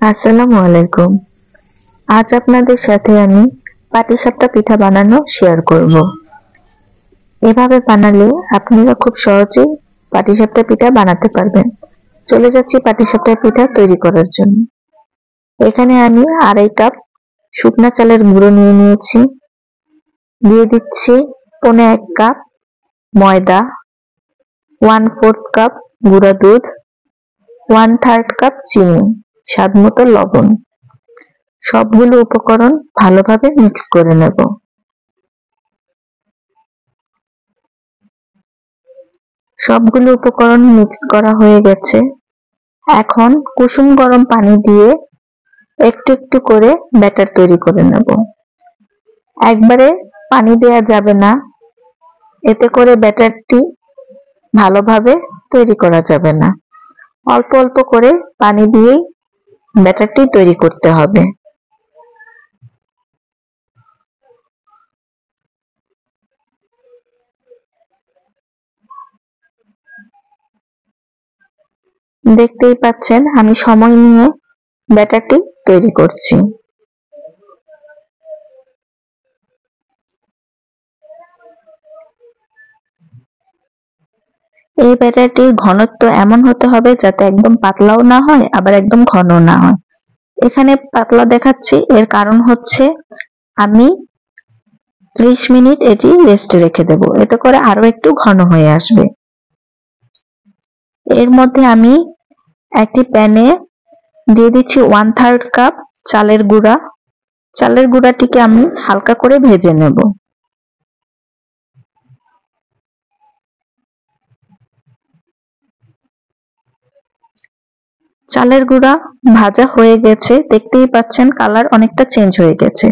আসসালামু আলাইকুম। আজ আপনাদের সাথে আমি পাটিসাপটা পিঠা বানানো শেয়ার করব। এভাবে বানালে আপনারা খুব সহজেই পাটিসাপটা পিঠা বানাতে পারবেন। চলে যাচ্ছি পাটিসাপটা পিঠা তৈরি করার জন্য। এখানে আমি 2.5 কাপ শুকনা চালের গুঁড়ো নিয়ে নিয়েছি। দিয়ে দিচ্ছি 1.25 কাপ ময়দা, 1/4 কাপ গুঁড়া দুধ, 1/3 কাপ চিনি, স্বাদমতো লবণ। সবগুলো উপকরণ ভালোভাবে মিক্স করে নেব। সবগুলো উপকরণ মিক্স করা হয়ে গেছে। এখন কুসুম গরম পানি দিয়ে একটু একটু করে ব্যাটার তৈরি করে নেব। একবারে পানি দেয়া যাবে না, এতে করে ব্যাটারটি ভালোভাবে তৈরি করা যাবে না। অল্প অল্প করে পানি দিয়েই ব্যাটারটি তৈরি করতে হবে। দেখতেই পাচ্ছেন আমি সময় নিয়ে ব্যাটারটি তৈরি করছি। এই ব্যাটারটির ঘনত্ব এমন হতে হবে যাতে একদম পাতলাও না হয় আবার একদম ঘনও না হয়। এখানে পাতলা দেখাচ্ছি, এর কারণ হচ্ছে আমি 30 মিনিট এটি রেস্টে রেখে দেব, এতে করে আরো একটু ঘন হয়ে আসবে। এর মধ্যে আমি একটি প্যানে দিয়ে দিচ্ছি 1/3 কাপ চালের গুঁড়া। চালের গুঁড়াটিকে আমি হালকা করে ভেজে নেব। চালের গুঁড়া ভাজা হয়ে গেছে, দেখতেই পাচ্ছেন কালার অনেকটা চেঞ্জ হয়ে গেছে।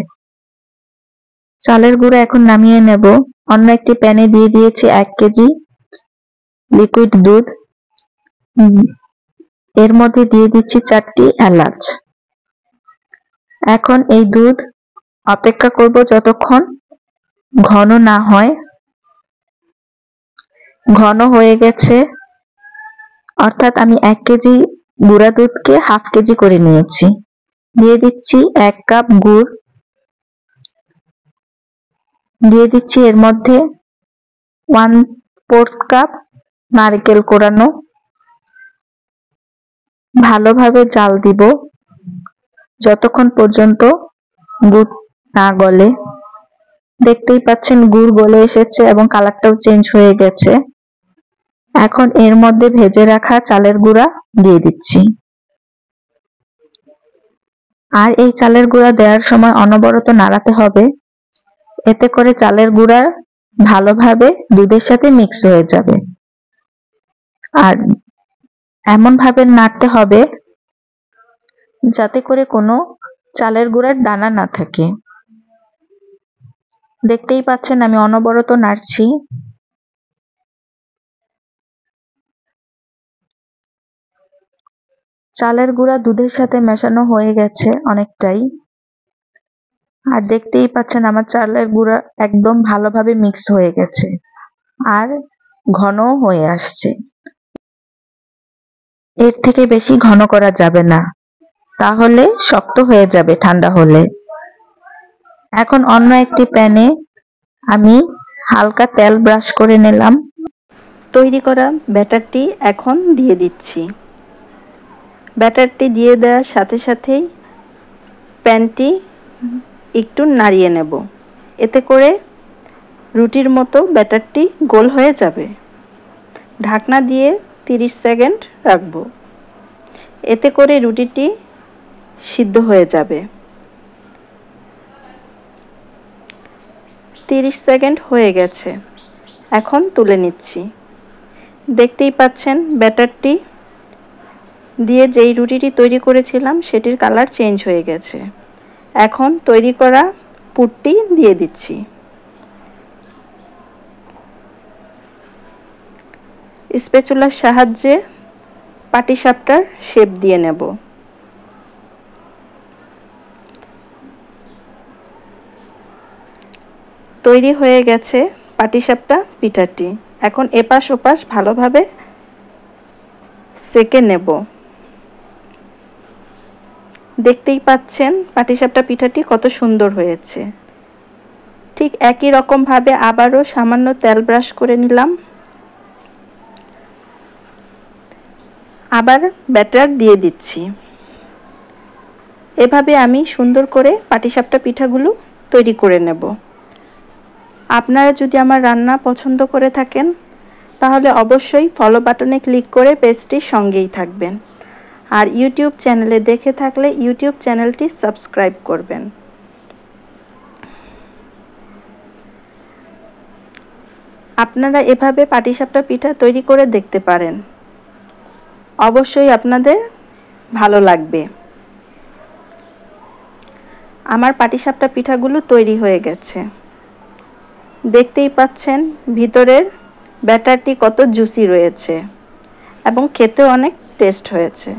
চালের গুঁড়া এখন নামিয়ে নেব। অন্য একটি প্যানে দিয়ে দিয়েছি 1 কেজি লিকুইড দুধ। এর মধ্যে দিয়ে দিচ্ছি 4টি এলাচ। এখন এই দুধ অপেক্ষা করব যতক্ষণ ঘন না হয়। ঘন হয়ে গেছে, অর্থাৎ আমি 1 কেজি গুঁড়া দুধকে হাফ কেজি করে নিয়েছি। দিয়ে দিচ্ছি 1 কাপ গুড়। দিয়ে দিচ্ছি এর মধ্যে 1/4 কাপ নারকেল কোড়ানো। ভালোভাবে জাল দিব যতক্ষণ পর্যন্ত গুড় না গলে। দেখতেই পাচ্ছেন গুড় গলে এসেছে এবং কালারটাও চেঞ্জ হয়ে গেছে। এখন এর মধ্যে ভেজে রাখা চালের গুঁড়া দিয়ে দিচ্ছি। আর এই চালের গুঁড়া দেওয়ার সময় অনবরত নাড়াতে হবে, এতে করে চালের গুঁড়া ভালোভাবে দুধের সাথে মিক্স হয়ে যাবে। আর এমন ভাবে নাড়তে হবে যাতে করে কোনো চালের গুঁড়ার দানা না থাকে। দেখতেই পাচ্ছেন আমি অনবরত নাড়ছি। চালের গুঁড়া দুধের সাথে মেশানো হয়ে গেছে অনেকটাই। আর দেখতেই পাচ্ছেন আমার চালের গুঁড়া একদম ভালোভাবে মিক্স হয়ে গেছে আর ঘনও হয়ে আসছে। এর থেকে বেশি ঘন করা যাবে না, তাহলে শক্ত হয়ে যাবে ঠান্ডা হলে। এখন অন্য একটি প্যানে আমি হালকা তেল ব্রাশ করে নিলাম। তৈরি করা ব্যাটারটি এখন দিয়ে দিচ্ছি। ব্যাটারটি দিয়ে দেওয়ার সাথে সাথেই প্যানটি একটু নাড়িয়ে নেব, এতে করে রুটির মতো ব্যাটারটি গোল হয়ে যাবে। ঢাকনা দিয়ে 30 সেকেন্ড রাখব, এতে করে রুটিটি সিদ্ধ হয়ে যাবে। 30 সেকেন্ড হয়ে গেছে, এখন তুলে নিচ্ছি। দেখতেই পাচ্ছেন ব্যাটারটি দিয়ে যেই রুটিটি তৈরি করেছিলাম সেটির কালার চেঞ্জ হয়ে গেছে। এখন তৈরি করা পুরটি দিয়ে দিচ্ছি। স্প্যাচুলার সাহায্যে পাটিসাপটার শেপ দিয়ে নেব। তৈরি হয়ে গেছে পাটিসাপটা পিঠাটি। এখন এপাশ ওপাশ ভালোভাবে সেঁকে নেব। দেখতেই পাচ্ছেন পাটিসাপটা পিঠাটি কত সুন্দর হয়েছে। ঠিক একই রকমভাবে আবারও সামান্য তেল ব্রাশ করে নিলাম। আবার ব্যাটার দিয়ে দিচ্ছি। এভাবে আমি সুন্দর করে পাটিসাপটা পিঠাগুলো তৈরি করে নেব। আপনারা যদি আমার রান্না পছন্দ করে থাকেন তাহলে অবশ্যই ফলো বাটনে ক্লিক করে পেজটির সঙ্গেই থাকবেন। আর ইউটিউব চ্যানেলে দেখে থাকলে ইউটিউব চ্যানেলটি সাবস্ক্রাইব করবেন। আপনারা এভাবে পাটিসাপটা পিঠা তৈরি করে দেখতে পারেন, অবশ্যই আপনাদের ভালো লাগবে। আমার পাটিসাপটা পিঠাগুলো তৈরি হয়ে গেছে। দেখতেই পাচ্ছেন ভিতরের ব্যাটারটি কত জুসি রয়েছে এবং খেতেও অনেক টেস্ট হয়েছে।